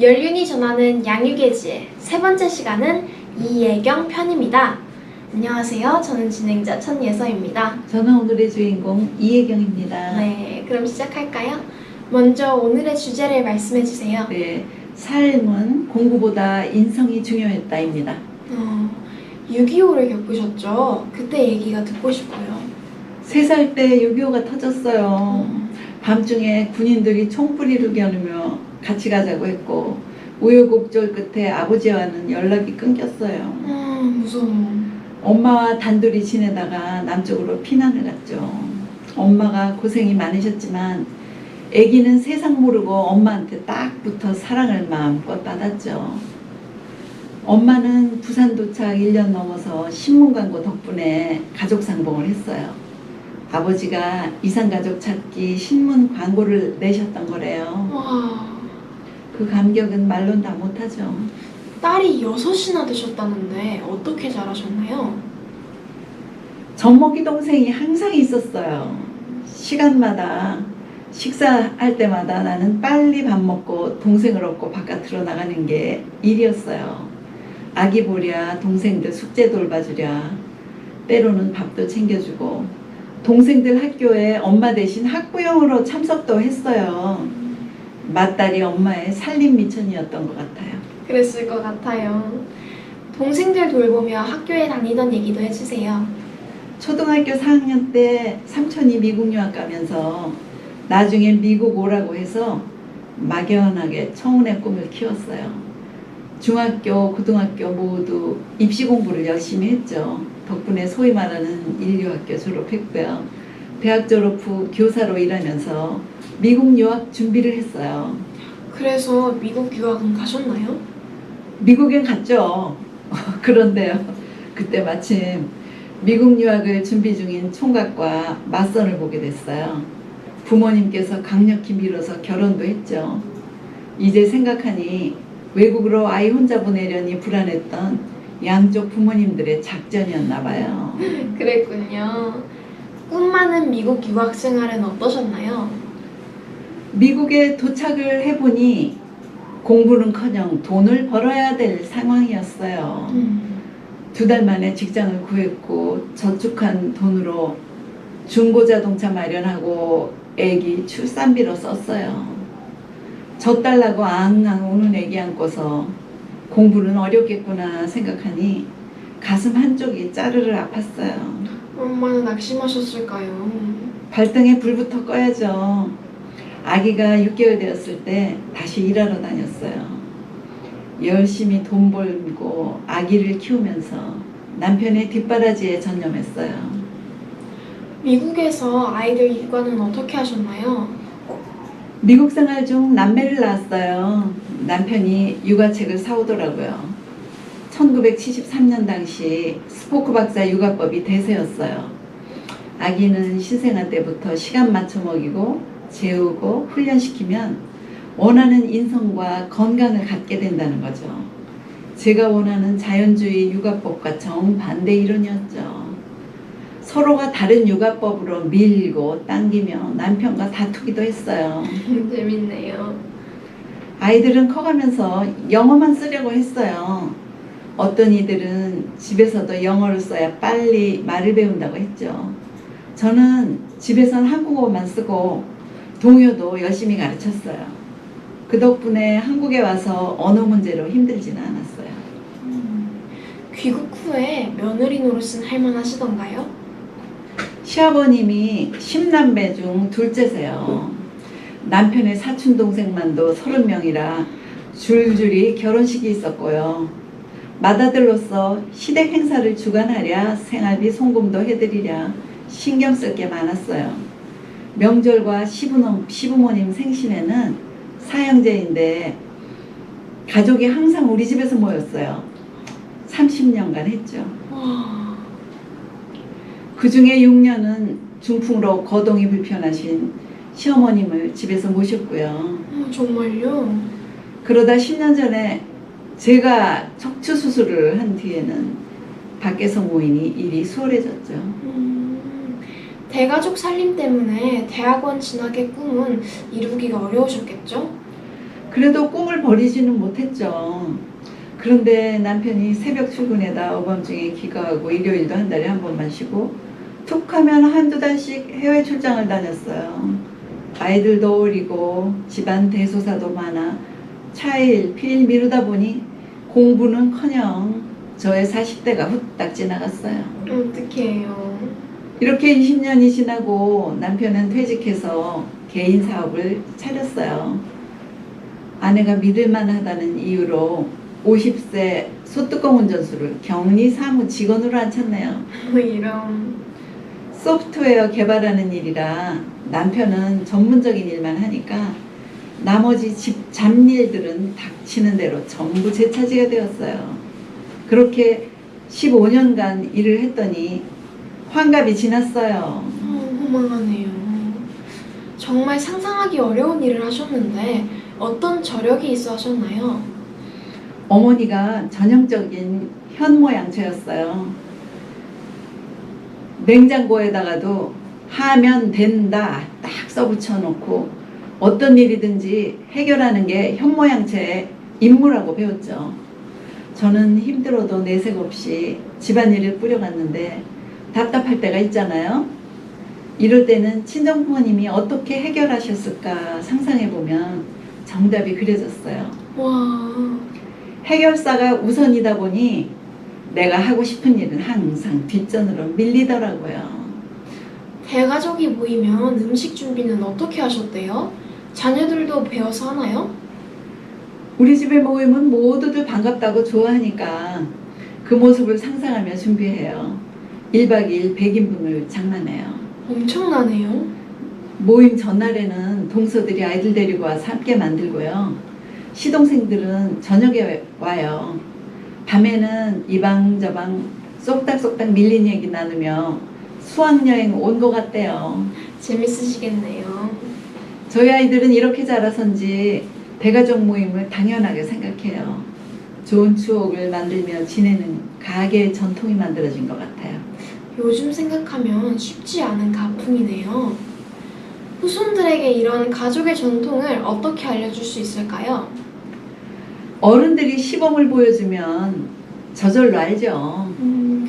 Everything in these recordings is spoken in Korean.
연륜이 전하는 양육의 지혜 세 번째 시간은 이예경 편입니다. 안녕하세요. 저는 진행자 천예서입니다. 저는 오늘의 주인공 이혜경입니다. 네, 그럼 시작할까요? 먼저 오늘의 주제를 말씀해 주세요. 네, 삶은 공부보다 인성이 중요했다입니다. 6.25를 겪으셨죠? 그때 얘기가 듣고 싶어요. 3살 때 6.25가 터졌어요. 밤중에 군인들이 총부리를 겨누며 같이 가자고 했고 우여곡절 끝에 아버지와는 연락이 끊겼어요. 무서워. 엄마와 단둘이 지내다가 남쪽으로 피난을 갔죠. 엄마가 고생이 많으셨지만 아기는 세상 모르고 엄마한테 딱 붙어 사랑을 마음껏 받았죠. 엄마는 부산 도착 1년 넘어서 신문 광고 덕분에 가족 상봉을 했어요. 아버지가 이산가족 찾기 신문 광고를 내셨던 거래요. 와, 그 감격은 말로는 다 못하죠. 딸이 6이나 되셨다는데 어떻게 잘하셨나요? 젖먹이 동생이 항상 있었어요. 시간마다 식사할 때마다 나는 빨리 밥 먹고 동생을 업고 바깥으로 나가는 게 일이었어요. 아기 보랴, 동생들 숙제 돌봐주랴, 때로는 밥도 챙겨주고 동생들 학교에 엄마 대신 학부형으로 참석도 했어요. 맏딸이 엄마의 살림 미천이었던 것 같아요. 그랬을 것 같아요. 동생들 돌보며 학교에 다니던 얘기도 해주세요. 초등학교 4학년 때 삼촌이 미국 유학 가면서 나중에 미국 오라고 해서 막연하게 청운의 꿈을 키웠어요. 중학교, 고등학교 모두 입시 공부를 열심히 했죠. 덕분에 소위 말하는 인류학교 졸업했고요. 대학 졸업 후 교사로 일하면서 미국 유학 준비를 했어요. 그래서 미국 유학은 가셨나요? 미국엔 갔죠. 그런데요, 그때 마침 미국 유학을 준비 중인 총각과 맞선을 보게 됐어요. 부모님께서 강력히 밀어서 결혼도 했죠. 이제 생각하니 외국으로 아이 혼자 보내려니 불안했던 양쪽 부모님들의 작전이었나 봐요. 그랬군요. 꿈 많은 미국 유학 생활은 어떠셨나요? 미국에 도착을 해보니 공부는커녕 돈을 벌어야 될 상황이었어요. 2달 만에 직장을 구했고 저축한 돈으로 중고자동차 마련하고 애기 출산비로 썼어요. 젖달라고 앙앙 우는 애기 안고서 공부는 어렵겠구나 생각하니 가슴 한쪽이 짜르르 아팠어요. 얼마나 낙심하셨을까요? 발등에 불부터 꺼야죠. 아기가 6개월 되었을 때 다시 일하러 다녔어요. 열심히 돈 벌고 아기를 키우면서 남편의 뒷바라지에 전념했어요. 미국에서 아이들 육아는 어떻게 하셨나요? 미국 생활 중 남매를 낳았어요. 남편이 육아책을 사오더라고요. 1973년 당시 스포크 박사 육아법이 대세였어요. 아기는 신생아 때부터 시간 맞춰 먹이고 재우고 훈련시키면 원하는 인성과 건강을 갖게 된다는 거죠. 제가 원하는 자연주의 육아법과 정반대 이론이었죠. 서로가 다른 육아법으로 밀고 당기며 남편과 다투기도 했어요. 재밌네요. 아이들은 커가면서 영어만 쓰려고 했어요. 어떤 이들은 집에서도 영어를 써야 빨리 말을 배운다고 했죠. 저는 집에선 한국어만 쓰고 동요도 열심히 가르쳤어요. 그 덕분에 한국에 와서 언어 문제로 힘들지는 않았어요. 귀국 후에 며느리 노릇은 할만하시던가요? 시아버님이 10남매 중 둘째세요. 남편의 사촌동생만도 30명이라 줄줄이 결혼식이 있었고요. 맏아들로서 시댁 행사를 주관하랴 생활비 송금도 해드리랴 신경 쓸 게 많았어요. 명절과 시부모님 생신에는 사형제인데 가족이 항상 우리 집에서 모였어요. 30년간 했죠. 그 중에 6년은 중풍으로 거동이 불편하신 시어머님을 집에서 모셨고요. 정말요? 그러다 10년 전에 제가 척추 수술을 한 뒤에는 밖에서 모이니 일이 수월해졌죠. 대가족 살림 때문에 대학원 진학의 꿈은 이루기가 어려우셨겠죠? 그래도 꿈을 버리지는 못했죠. 그런데 남편이 새벽 출근에다 오밤중에 귀가하고 일요일도 한 달에 한 번만 쉬고 툭 하면 한두 달씩 해외 출장을 다녔어요. 아이들도 어리고 집안 대소사도 많아 차일 필 미루다 보니 공부는커녕 저의 40대가 후딱 지나갔어요. 어떡해요. 이렇게 20년이 지나고 남편은 퇴직해서 개인 사업을 차렸어요. 아내가 믿을만하다는 이유로 50세 소뚜껑 운전수를 격리 사무 직원으로 앉혔네요. 이런. 소프트웨어 개발하는 일이라 남편은 전문적인 일만 하니까 나머지 집 잡일들은 닥치는 대로 전부 제 차지가 되었어요. 그렇게 15년간 일을 했더니 환갑이 지났어요. 허망하네요. 정말 상상하기 어려운 일을 하셨는데 어떤 저력이 있어 하셨나요? 어머니가 전형적인 현모양처였어요. 냉장고에다가도 하면 된다 딱 써붙여 놓고 어떤 일이든지 해결하는 게 현모양처의 임무라고 배웠죠. 저는 힘들어도 내색 없이 집안일을 뿌려갔는데 답답할 때가 있잖아요. 이럴 때는 친정부모님이 어떻게 해결하셨을까 상상해보면 정답이 그려졌어요. 와. 해결사가 우선이다 보니 내가 하고 싶은 일은 항상 뒷전으로 밀리더라고요. 대가족이 모이면 음식 준비는 어떻게 하셨대요? 자녀들도 배워서 하나요? 우리 집에 모이면 모두들 반갑다고 좋아하니까 그 모습을 상상하며 준비해요. 1박 2일 100인분을 장만해요. 엄청나네요. 모임 전날에는 동서들이 아이들 데리고 와서 함께 만들고요. 시동생들은 저녁에 와요. 밤에는 이방저방 쏙닥쏙닥 밀린 얘기 나누며 수학여행 온 것 같대요. 재밌으시겠네요. 저희 아이들은 이렇게 자라선지 대가족 모임을 당연하게 생각해요. 좋은 추억을 만들며 지내는 가게의 전통이 만들어진 것 같아요. 요즘 생각하면 쉽지 않은 가풍이네요. 후손들에게 이런 가족의 전통을 어떻게 알려줄 수 있을까요? 어른들이 시범을 보여주면 저절로 알죠.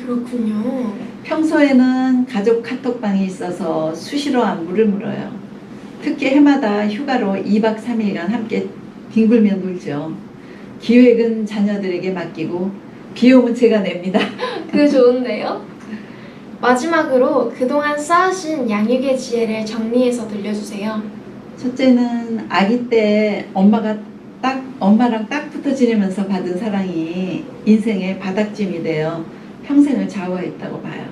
그렇군요. 평소에는 가족 카톡방이 있어서 수시로 안부를 물어요. 특히 해마다 휴가로 2박 3일간 함께 뒹굴며 놀죠. 기획은 자녀들에게 맡기고 비용은 제가 냅니다. 그게 좋은데요? 마지막으로 그동안 쌓으신 양육의 지혜를 정리해서 들려주세요. 첫째는 아기 때 엄마랑 딱 붙어 지내면서 받은 사랑이 인생의 바닥짐이 되어 평생을 좌우했다고 봐요.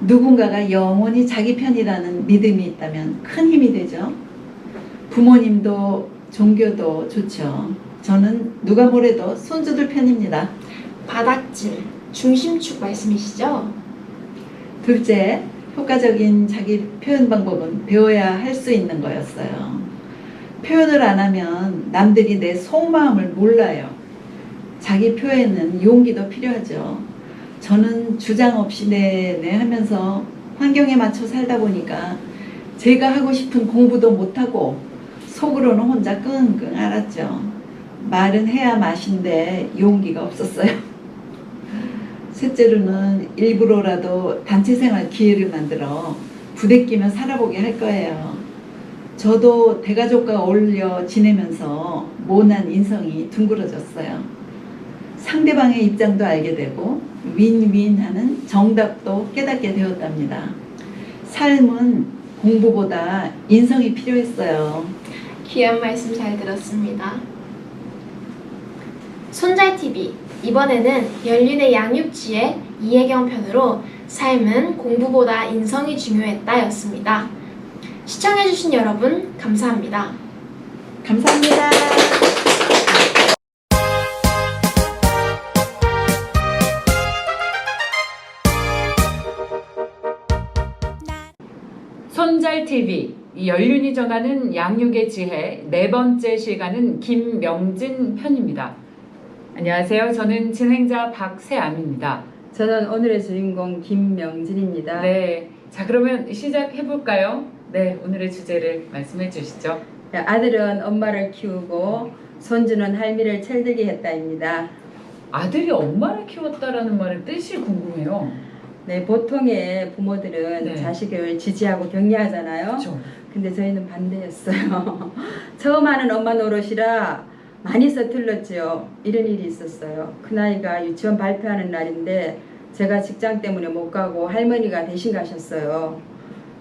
누군가가 영원히 자기 편이라는 믿음이 있다면 큰 힘이 되죠. 부모님도 종교도 좋죠. 저는 누가 뭐래도 손주들 편입니다. 바닥짐, 중심축 말씀이시죠? 둘째, 효과적인 자기 표현 방법은 배워야 할 수 있는 거였어요. 표현을 안 하면 남들이 내 속마음을 몰라요. 자기 표현은 용기도 필요하죠. 저는 주장 없이 네네 하면서 환경에 맞춰 살다 보니까 제가 하고 싶은 공부도 못하고 속으로는 혼자 끙끙 앓았죠. 말은 해야 맛인데 용기가 없었어요. 셋째로는 일부러라도 단체생활 기회를 만들어 부대끼며 살아보게 할 거예요. 저도 대가족과 어울려 지내면서 모난 인성이 둥그러졌어요. 상대방의 입장도 알게 되고 윈윈하는 정답도 깨닫게 되었답니다. 삶은 공부보다 인성이 필요했어요. 귀한 말씀 잘 들었습니다. 손잘TV, 이번에는 연륜의 양육지혜 이혜경 편으로 삶은 공부보다 인성이 중요했다 였습니다. 시청해주신 여러분 감사합니다. 감사합니다. 손잘TV, 이 연륜이 전하는 양육의 지혜 네 번째 시간은 김명진 편입니다. 안녕하세요. 저는 진행자 박세암입니다. 저는 오늘의 주인공 김명진입니다. 네, 자 그러면 시작해 볼까요? 네, 오늘의 주제를 말씀해 주시죠. 아들은 엄마를 키우고 손주는 할미를 철들게 했다입니다. 아들이 엄마를 키웠다라는 말의 뜻이 궁금해요. 네, 보통의 부모들은 네. 자식을 지지하고 격려하잖아요. 그렇죠. 근데 저희는 반대였어요. 처음 하는 엄마 노릇이라 많이 서툴렀지요. 이런 일이 있었어요. 큰아이가 유치원 발표하는 날인데 제가 직장 때문에 못 가고 할머니가 대신 가셨어요.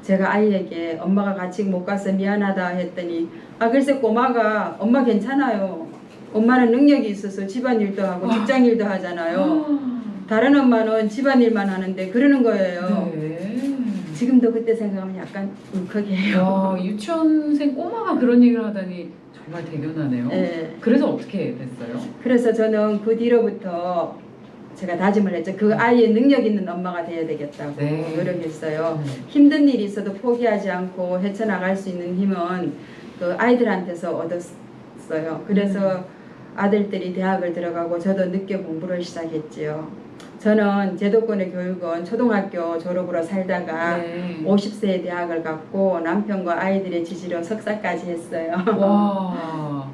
제가 아이에게 엄마가 같이 못 가서 미안하다 했더니 글쎄 꼬마가 엄마 괜찮아요. 엄마는 능력이 있어서 집안일도 하고 직장일도 하잖아요. 다른 엄마는 집안일만 하는데 그러는 거예요. 네. 지금도 그때 생각하면 약간 울컥해요. 야, 유치원생 꼬마가 그런 얘기를 하다니 정말 대견하네요. 네. 그래서 어떻게 됐어요? 그래서 저는 그 뒤로부터 제가 다짐을 했죠. 그 아이의 능력 있는 엄마가 돼야 되겠다고 네. 노력했어요. 힘든 일이 있어도 포기하지 않고 헤쳐나갈 수 있는 힘은 그 아이들한테서 얻었어요. 그래서 아들들이 대학을 들어가고 저도 늦게 공부를 시작했지요. 저는 제도권의 교육은 초등학교 졸업으로 살다가 네. 50세에 대학을 갔고 남편과 아이들의 지지로 석사까지 했어요. 와,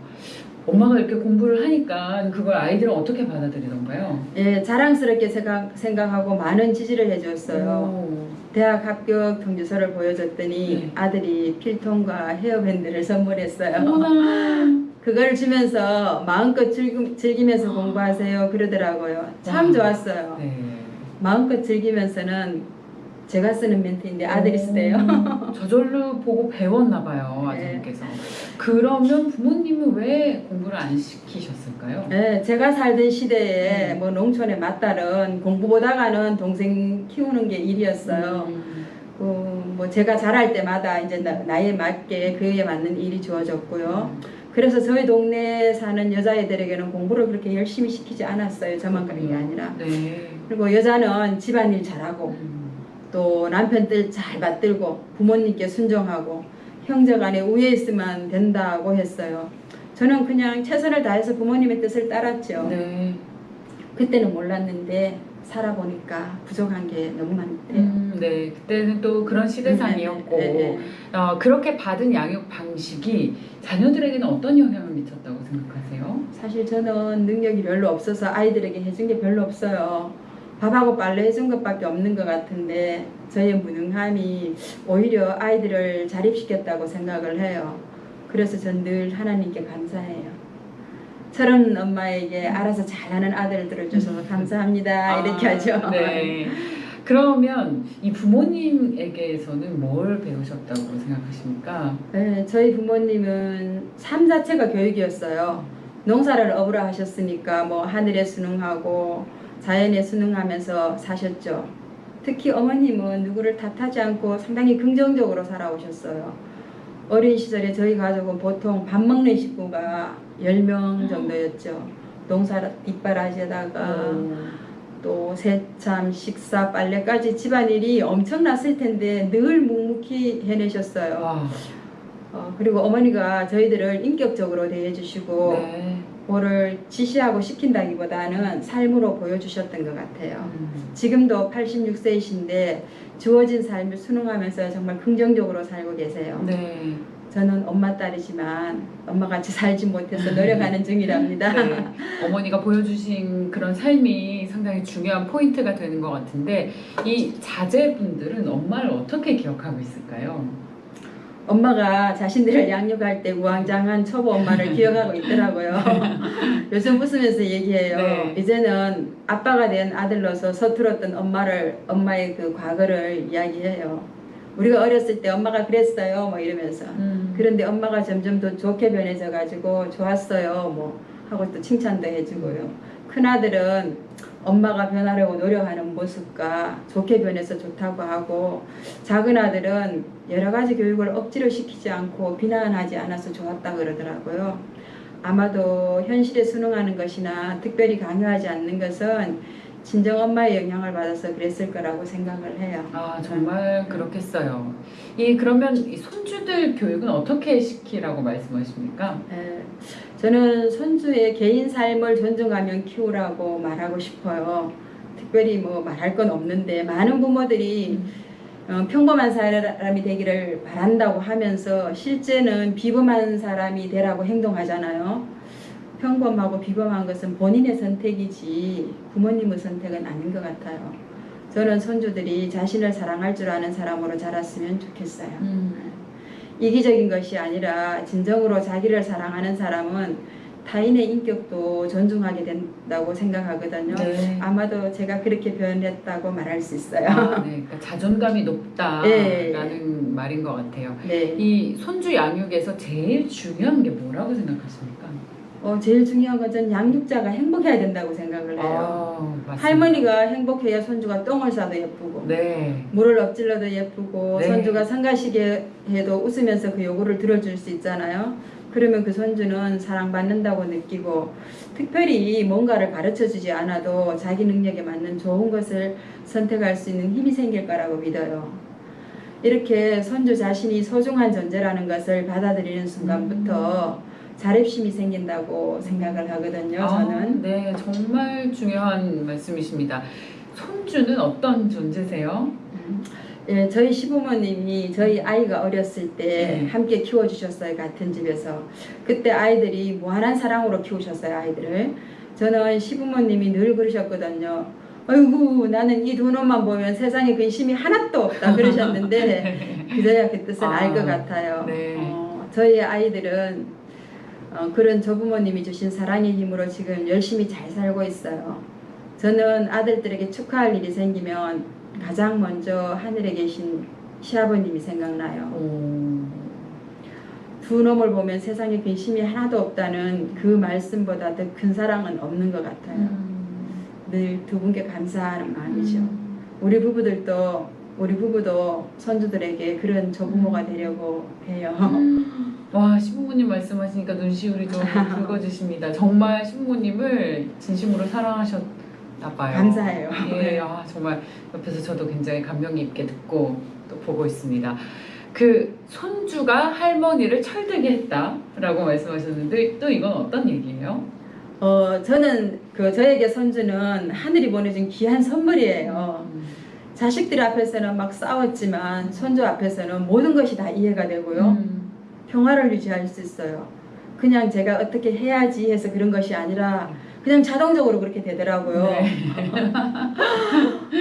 엄마가 이렇게 공부를 하니까 그걸 아이들은 어떻게 받아들이던가요? 예, 자랑스럽게 생각하고 많은 지지를 해줬어요. 오. 대학 합격 통지서를 보여줬더니 네. 아들이 필통과 헤어밴드를 선물했어요. 어머나. 그걸 주면서 마음껏 즐기면서 공부하세요 그러더라고요. 참 와. 좋았어요. 네. 마음껏 즐기면서는 제가 쓰는 멘트인데 아들이 쓰대요. 저절로 보고 배웠나 봐요, 아드님께서. 그러면 부모님은 왜 공부를 안 시키셨을까요? 네, 제가 살던 시대에 뭐 농촌의 맏딸은 공부보다가는 동생 키우는 게 일이었어요. 뭐 제가 자랄 때마다 이제 나이에 맞게 그에 맞는 일이 주어졌고요. 그래서 저희 동네에 사는 여자애들에게는 공부를 그렇게 열심히 시키지 않았어요. 저만 그런 게 아니라. 네. 그리고 여자는 집안일 잘하고 또 남편 뜻 잘 받들고 부모님께 순종하고 형제간에 우애 있으면 된다고 했어요. 저는 그냥 최선을 다해서 부모님의 뜻을 따랐죠. 네. 그때는 몰랐는데 살아보니까 부족한 게 너무 많대요. 네. 그때는 또 그런 시대상이었고, 네. 그렇게 받은 양육 방식이 자녀들에게는 어떤 영향을 미쳤다고 생각하세요? 사실 저는 능력이 별로 없어서 아이들에게 해준 게 별로 없어요. 밥하고 빨래 해준 것밖에 없는 것 같은데 저의 무능함이 오히려 아이들을 자립시켰다고 생각을 해요. 그래서 전 늘 하나님께 감사해요. 저런 엄마에게 알아서 잘하는 아들을 들어줘서 감사합니다 이렇게 하죠. 네. 그러면 이 부모님에게서는 뭘 배우셨다고 생각하십니까? 네, 저희 부모님은 삶 자체가 교육이었어요. 농사를 업으로 하셨으니까 뭐 하늘에 순응하고 자연에 순응하면서 사셨죠. 특히 어머님은 누구를 탓하지 않고 상당히 긍정적으로 살아오셨어요. 어린 시절에 저희 가족은 보통 밥 먹는 식구가 10명 정도였죠. 농사 이빨 하시다가 또 세참, 식사, 빨래까지 집안일이 엄청났을 텐데 늘 묵묵히 해내셨어요. 와. 그리고 어머니가 저희들을 인격적으로 대해주시고 네. 뭐를 지시하고 시킨다기보다는 삶으로 보여주셨던 것 같아요. 지금도 86세이신데 주어진 삶을 순응하면서 정말 긍정적으로 살고 계세요. 네. 저는 엄마 딸이지만 엄마같이 살지 못해서 노력하는 중이랍니다. 네. 어머니가 보여주신 그런 삶이 상당히 중요한 포인트가 되는 것 같은데 이 자제분들은 엄마를 어떻게 기억하고 있을까요? 엄마가 자신들을 양육할 때 우왕좌왕한 초보 엄마를 기억하고 있더라고요. 요즘 웃으면서 얘기해요. 네. 이제는 아빠가 된 아들로서 서툴었던 엄마의 그 과거를 이야기해요. 우리가 어렸을 때 엄마가 그랬어요 뭐 이러면서. 그런데 엄마가 점점 더 좋게 변해져 가지고 좋았어요 뭐 하고 또 칭찬도 해주고요. 큰아들은 엄마가 변하려고 노력하는 모습과 좋게 변해서 좋다고 하고, 작은 아들은 여러 가지 교육을 억지로 시키지 않고 비난하지 않아서 좋았다 그러더라고요. 아마도 현실에 순응하는 것이나 특별히 강요하지 않는 것은 친정 엄마의 영향을 받아서 그랬을 거라고 생각을 해요. 아, 정말 그렇겠어요. 그러면 이 손주들 교육은 어떻게 시키라고 말씀하십니까? 저는 손주의 개인 삶을 존중하며 키우라고 말하고 싶어요. 특별히 뭐 말할 건 없는데 많은 부모들이 평범한 사람이 되기를 바란다고 하면서 실제는 비범한 사람이 되라고 행동하잖아요. 평범하고 비범한 것은 본인의 선택이지 부모님의 선택은 아닌 것 같아요. 저는 손주들이 자신을 사랑할 줄 아는 사람으로 자랐으면 좋겠어요. 이기적인 것이 아니라 진정으로 자기를 사랑하는 사람은 타인의 인격도 존중하게 된다고 생각하거든요. 네. 아마도 제가 그렇게 표현했다고 말할 수 있어요. 아, 네. 그러니까 자존감이 높다라는 네. 말인 것 같아요. 네. 이 손주 양육에서 제일 중요한 게 뭐라고 생각하십니까? 제일 중요한 건 전 양육자가 행복해야 된다고 생각을 해요. 맞습니다. 할머니가 행복해야 손주가 똥을 싸도 예쁘고 네. 물을 엎질러도 예쁘고 네. 손주가 성가시게 해도 웃으면서 그 요구를 들어줄 수 있잖아요. 그러면 그 손주는 사랑받는다고 느끼고 특별히 뭔가를 가르쳐주지 않아도 자기 능력에 맞는 좋은 것을 선택할 수 있는 힘이 생길 거라고 믿어요. 이렇게 손주 자신이 소중한 존재라는 것을 받아들이는 순간부터 자립심이 생긴다고 생각을 하거든요. 저는. 네, 정말 중요한 말씀이십니다. 손주는 어떤 존재세요? 예, 저희 시부모님이 저희 아이가 어렸을 때 네. 함께 키워주셨어요. 같은 집에서. 그때 아이들이 무한한 사랑으로 키우셨어요. 아이들을. 저는 시부모님이 늘 그러셨거든요. 아이고 나는 이 두 놈만 보면 세상에 근심이 하나도 없다 그러셨는데 그저야 그 뜻은 알 것 같아요. 네. 저희 아이들은 그런 조부모님이 주신 사랑의 힘으로 지금 열심히 잘 살고 있어요. 저는 아들들에게 축하할 일이 생기면 가장 먼저 하늘에 계신 시아버님이 생각나요. 두 놈을 보면 세상에 근심이 하나도 없다는 그 말씀보다 더 큰 사랑은 없는 것 같아요. 늘 두 분께 감사하는 마음이죠. 우리 부부도 손주들에게 그런 조부모가 되려고 해요. 와, 시부모님 말씀하시니까 눈시울이 좀 붉어지십니다. 정말 시부모님을 진심으로 사랑하셨나 봐요. 감사해요. 예, 정말 옆에서 저도 굉장히 감명 깊게 듣고 또 보고 있습니다. 그 손주가 할머니를 철들게 했다라고 말씀하셨는데 또 이건 어떤 얘기예요? 저는 저에게 손주는 하늘이 보내준 귀한 선물이에요. 자식들 앞에서는 막 싸웠지만 손주 앞에서는 모든 것이 다 이해가 되고요. 평화를 유지할 수 있어요. 그냥 제가 어떻게 해야지 해서 그런 것이 아니라 그냥 자동적으로 그렇게 되더라고요. 네.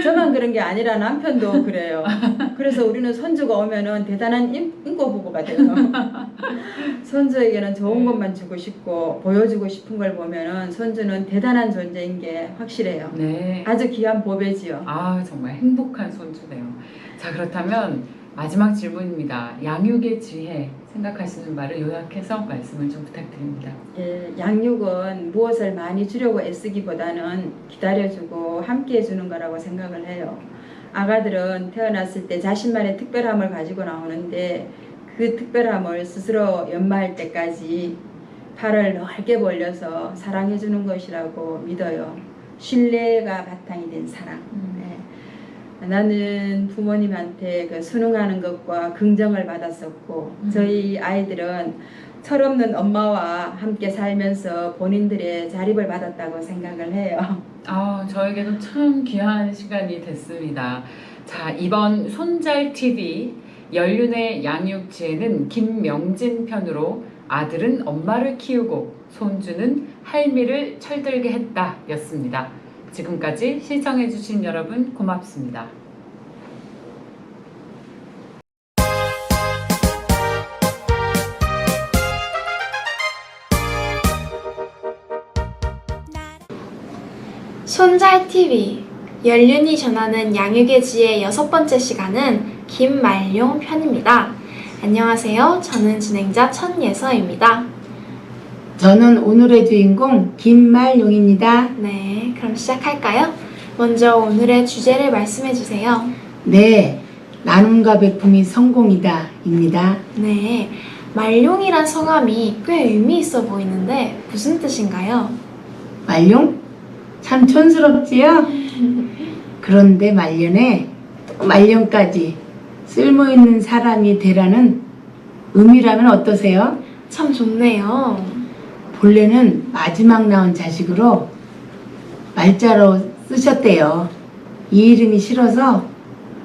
저만 그런 게 아니라 남편도 그래요. 그래서 우리는 손주가 오면은 대단한 인고 부부가 돼요. 손주에게는 좋은 것만 주고 싶고 보여주고 싶은 걸 보면은 손주는 대단한 존재인 게 확실해요. 네. 아주 귀한 보배지요. 정말 행복한 손주네요. 자, 그렇다면 마지막 질문입니다. 양육의 지혜 생각하시는 말을 요약해서 말씀을 좀 부탁드립니다. 예, 양육은 무엇을 많이 주려고 애쓰기보다는 기다려주고 함께 해주는 거라고 생각을 해요. 아가들은 태어났을 때 자신만의 특별함을 가지고 나오는데 그 특별함을 스스로 연마할 때까지 팔을 넓게 벌려서 사랑해주는 것이라고 믿어요. 신뢰가 바탕이 된 사랑. 나는 부모님한테 그 순응하는 것과 긍정을 받았었고 저희 아이들은 철없는 엄마와 함께 살면서 본인들의 자립을 받았다고 생각을 해요. 저에게도 참 귀한 시간이 됐습니다. 자, 이번 손잘TV 연륜의 양육지혜는 김명진 편으로 아들은 엄마를 키우고 손주는 할미를 철들게 했다 였습니다. 지금까지 시청해주신 여러분 고맙습니다. 손잘TV 연륜이 전하는 양육의 지혜 6번째 시간은 김말용 편입니다. 안녕하세요. 저는 진행자 천예서입니다. 저는 오늘의 주인공 김말용입니다. 네, 그럼 시작할까요? 먼저 오늘의 주제를 말씀해 주세요. 네, 나눔과 베품이 성공이다 입니다. 네, 말용이란 성함이 꽤 의미 있어 보이는데 무슨 뜻인가요? 말용? 참 촌스럽지요? 그런데 말년에 또 말년까지 쓸모있는 사람이 되라는 의미라면 어떠세요? 참 좋네요. 본래는 마지막 나온 자식으로 말자로 쓰셨대요. 이 이름이 싫어서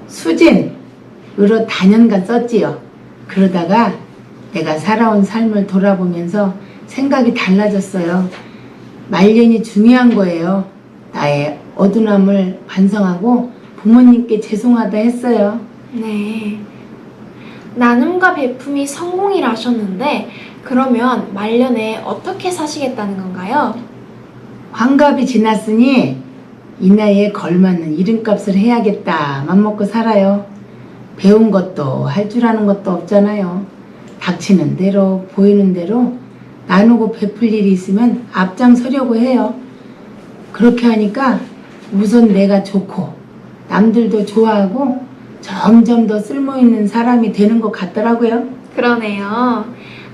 수진으로 다년간 썼지요. 그러다가 내가 살아온 삶을 돌아보면서 생각이 달라졌어요. 말년이 중요한 거예요. 나의 어두움을 반성하고 부모님께 죄송하다 했어요. 네. 나눔과 베품이 성공이라 하셨는데 그러면 말년에 어떻게 사시겠다는 건가요? 환갑이 지났으니 이 나이에 걸맞는 이름값을 해야겠다 맘먹고 살아요. 배운 것도 할 줄 아는 것도 없잖아요. 닥치는 대로 보이는 대로 나누고 베풀 일이 있으면 앞장서려고 해요. 그렇게 하니까 우선 내가 좋고 남들도 좋아하고 점점 더 쓸모있는 사람이 되는 것 같더라고요. 그러네요.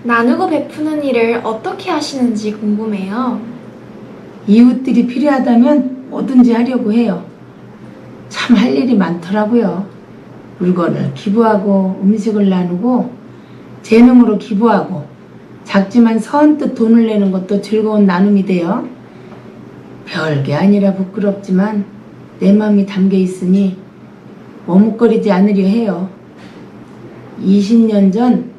나누고 베푸는 일을 어떻게 하시는지 궁금해요. 이웃들이 필요하다면 뭐든지 하려고 해요. 참 할 일이 많더라고요. 물건을 기부하고 음식을 나누고 재능으로 기부하고 작지만 선뜻 돈을 내는 것도 즐거운 나눔이 돼요. 별게 아니라 부끄럽지만 내 마음이 담겨 있으니 머뭇거리지 않으려 해요. 20년 전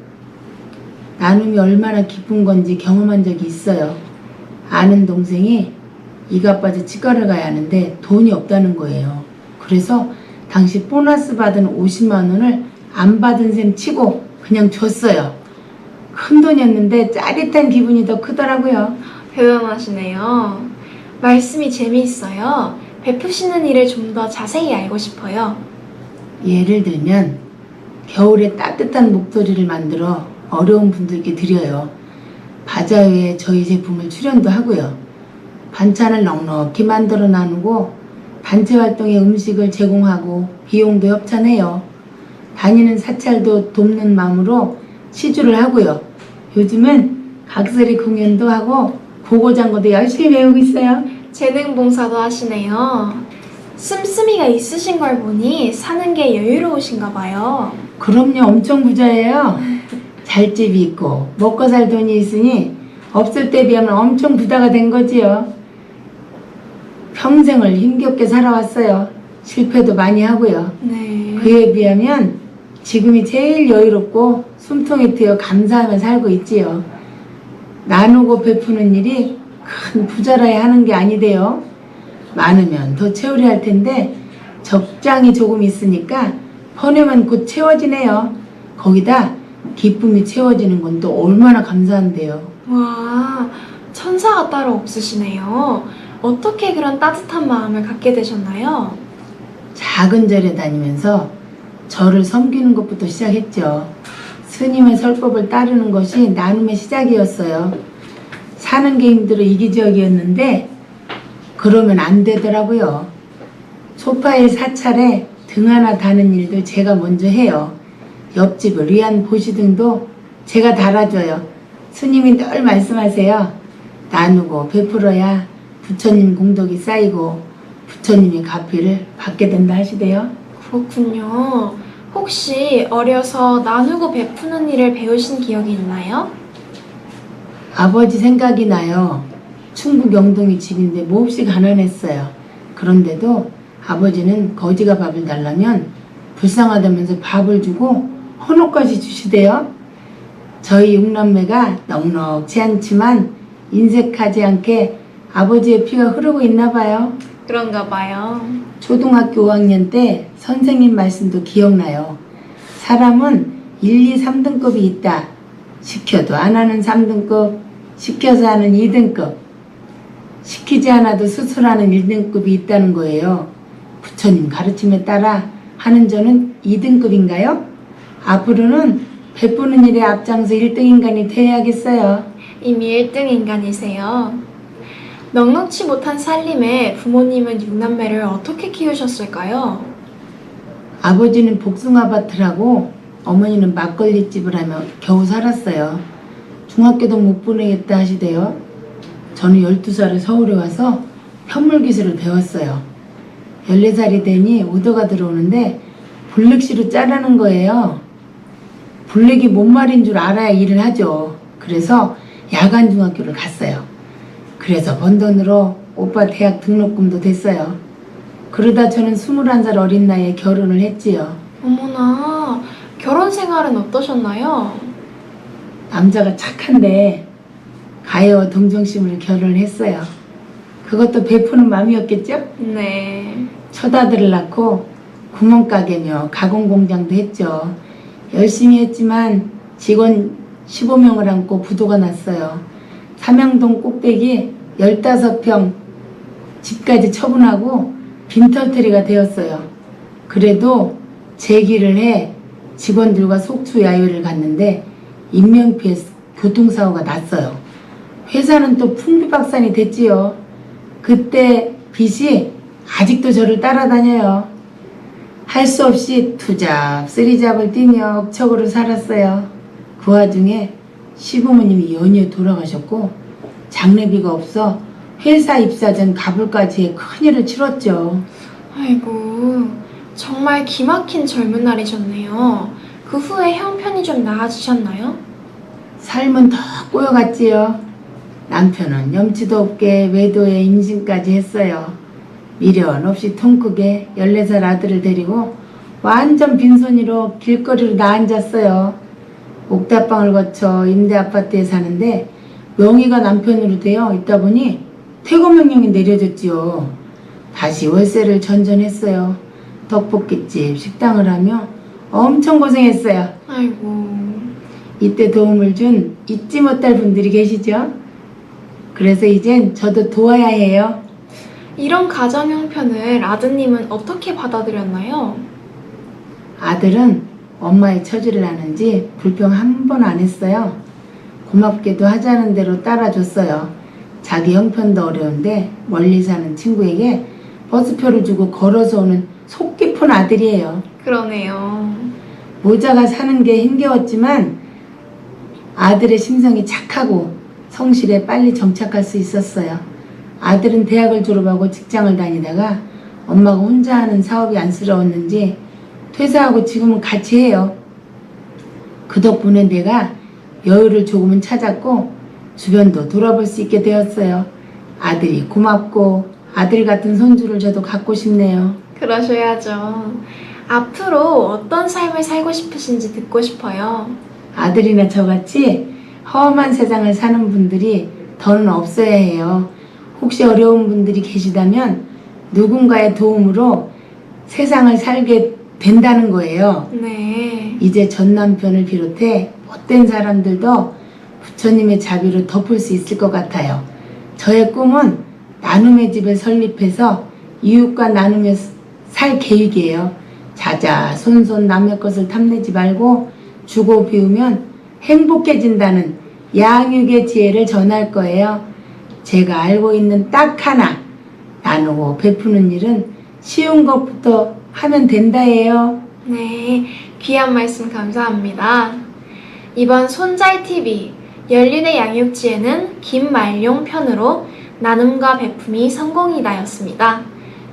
나눔이 얼마나 기쁜 건지 경험한 적이 있어요. 아는 동생이 이가 빠져 치과를 가야 하는데 돈이 없다는 거예요. 그래서 당시 보너스 받은 50만 원을 안 받은 셈 치고 그냥 줬어요. 큰 돈이었는데 짜릿한 기분이 더 크더라고요. 대단하시네요. 말씀이 재미있어요. 베푸시는 일을 좀 더 자세히 알고 싶어요. 예를 들면 겨울에 따뜻한 목도리를 만들어 어려운 분들께 드려요. 바자회에 저희 제품을 출연도 하고요. 반찬을 넉넉히 만들어 나누고 단체 활동에 음식을 제공하고 비용도 협찬해요. 다니는 사찰도 돕는 마음으로 시주를 하고요. 요즘은 각설이 공연도 하고 고고장구도 열심히 배우고 있어요. 재능 봉사도 하시네요. 씀씀이가 있으신 걸 보니 사는 게 여유로우신가 봐요. 그럼요, 엄청 부자예요. 잘 집이 있고 먹고 살 돈이 있으니 없을 때 비하면 엄청 부자가 된 거지요. 평생을 힘겹게 살아왔어요. 실패도 많이 하고요. 네. 그에 비하면 지금이 제일 여유롭고 숨통이 트여 감사하며 살고 있지요. 나누고 베푸는 일이 큰 부자라야 하는 게 아니대요. 많으면 더 채우려 할 텐데 적장이 조금 있으니까 퍼내면 곧 채워지네요. 거기다 기쁨이 채워지는 건 또 얼마나 감사한데요. 와, 천사가 따로 없으시네요. 어떻게 그런 따뜻한 마음을 갖게 되셨나요? 작은 절에 다니면서 절을 섬기는 것부터 시작했죠. 스님의 설법을 따르는 것이 나눔의 시작이었어요. 사는 게 힘들어 이기적이었는데 그러면 안 되더라고요. 소파일 사찰에 등 하나 다는 일도 제가 먼저 해요. 옆집을 위한 보시등도 제가 달아줘요. 스님이 늘 말씀하세요. 나누고 베풀어야 부처님 공덕이 쌓이고 부처님의 가피를 받게 된다 하시대요. 그렇군요. 혹시 어려서 나누고 베푸는 일을 배우신 기억이 있나요? 아버지 생각이 나요. 충북 영동이 집인데 몹시 가난했어요. 그런데도 아버지는 거지가 밥을 달라면 불쌍하다면서 밥을 주고 헌옷까지 주시대요. 저희 육남매가 넉넉지 않지만 인색하지 않게 아버지의 피가 흐르고 있나 봐요. 그런가 봐요. 초등학교 5학년 때 선생님 말씀도 기억나요. 사람은 1, 2, 3등급이 있다. 시켜도 안 하는 3등급, 시켜서 하는 2등급, 시키지 않아도 스스로하는 1등급이 있다는 거예요. 부처님 가르침에 따라 하는 저는 2등급인가요? 앞으로는 베푸는 일에 앞장서 1등 인간이 되어야겠어요. 이미 1등 인간이세요. 넉넉지 못한 살림에 부모님은 육남매를 어떻게 키우셨을까요? 아버지는 복숭아밭을 어머니는 막걸리집을 하며 겨우 살았어요. 중학교도 못 보내겠다 하시대요. 저는 12살에 서울에 와서 현물기술을 배웠어요. 14살이 되니 오더가 들어오는데 블랙시로 자르는 거예요. 블랙이 뭔 말인 줄 알아야 일을 하죠. 그래서 야간 중학교를 갔어요. 그래서 번 돈으로 오빠 대학 등록금도 됐어요. 그러다 저는 21살 어린 나이에 결혼을 했지요. 어머나, 결혼 생활은 어떠셨나요? 남자가 착한데 가해와 동정심으로 결혼을 했어요. 그것도 베푸는 마음이었겠죠? 네. 첫 아들을 낳고 구멍가게며 가공공장도 했죠. 열심히 했지만 직원 15명을 안고 부도가 났어요. 삼양동 꼭대기 15평 집까지 처분하고 빈털터리가 되었어요. 그래도 재기를 해 직원들과 속초 야유를 갔는데 인명피해 교통사고가 났어요. 회사는 또 풍비박산이 됐지요. 그때 빚이 아직도 저를 따라다녀요. 할 수 없이 투잡 쓰리잡을 뛰며 억척으로 살았어요. 그 와중에 시부모님이 연이어 돌아가셨고 장례비가 없어 회사 입사 전 가불까지 해 큰일을 치렀죠. 아이고, 정말 기막힌 젊은 날이셨네요. 그 후에 형편이 좀 나아지셨나요? 삶은 더 꼬여갔지요. 남편은 염치도 없게 외도에 임신까지 했어요. 미련 없이 통 크게 14살 아들을 데리고 완전 빈손으로 길거리로 나앉았어요. 옥탑방을 거쳐 임대아파트에 사는데 명의가 남편으로 되어 있다 보니 퇴거 명령이 내려졌지요. 다시 월세를 전전했어요. 떡볶이집, 식당을 하며 엄청 고생했어요. 아이고, 이때 도움을 준 잊지 못할 분들이 계시죠? 그래서 이젠 저도 도와야 해요. 이런 가정 형편을 아드님은 어떻게 받아들였나요? 아들은 엄마의 처지를 아는지 불평 한 번 안 했어요. 고맙게도 하자는 대로 따라줬어요. 자기 형편도 어려운데 멀리 사는 친구에게 버스표를 주고 걸어서 오는 속 깊은 아들이에요. 그러네요. 모자가 사는 게 힘겨웠지만 아들의 심성이 착하고 성실에 빨리 정착할 수 있었어요. 아들은 대학을 졸업하고 직장을 다니다가 엄마가 혼자 하는 사업이 안쓰러웠는지 퇴사하고 지금은 같이 해요. 그 덕분에 내가 여유를 조금은 찾았고 주변도 돌아볼 수 있게 되었어요. 아들이 고맙고 아들 같은 손주를 저도 갖고 싶네요. 그러셔야죠. 앞으로 어떤 삶을 살고 싶으신지 듣고 싶어요. 아들이나 저같이 험한 세상을 사는 분들이 더는 없어야 해요. 혹시 어려운 분들이 계시다면 누군가의 도움으로 세상을 살게 된다는 거예요. 네. 이제 전 남편을 비롯해 못된 사람들도 부처님의 자비로 덮을 수 있을 것 같아요. 저의 꿈은 나눔의 집을 설립해서 이웃과 나누며 살 계획이에요. 자자손손 남의 것을 탐내지 말고 주고 비우면 행복해진다는 양육의 지혜를 전할 거예요. 제가 알고 있는 딱 하나, 나누고 베푸는 일은 쉬운 것부터 하면 된다예요. 네, 귀한 말씀 감사합니다. 이번 손잘TV 열린의 양육지혜는 김말용 편으로 나눔과 베품이 성공이다였습니다.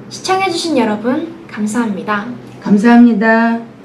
시청해주신 여러분 감사합니다. 감사합니다.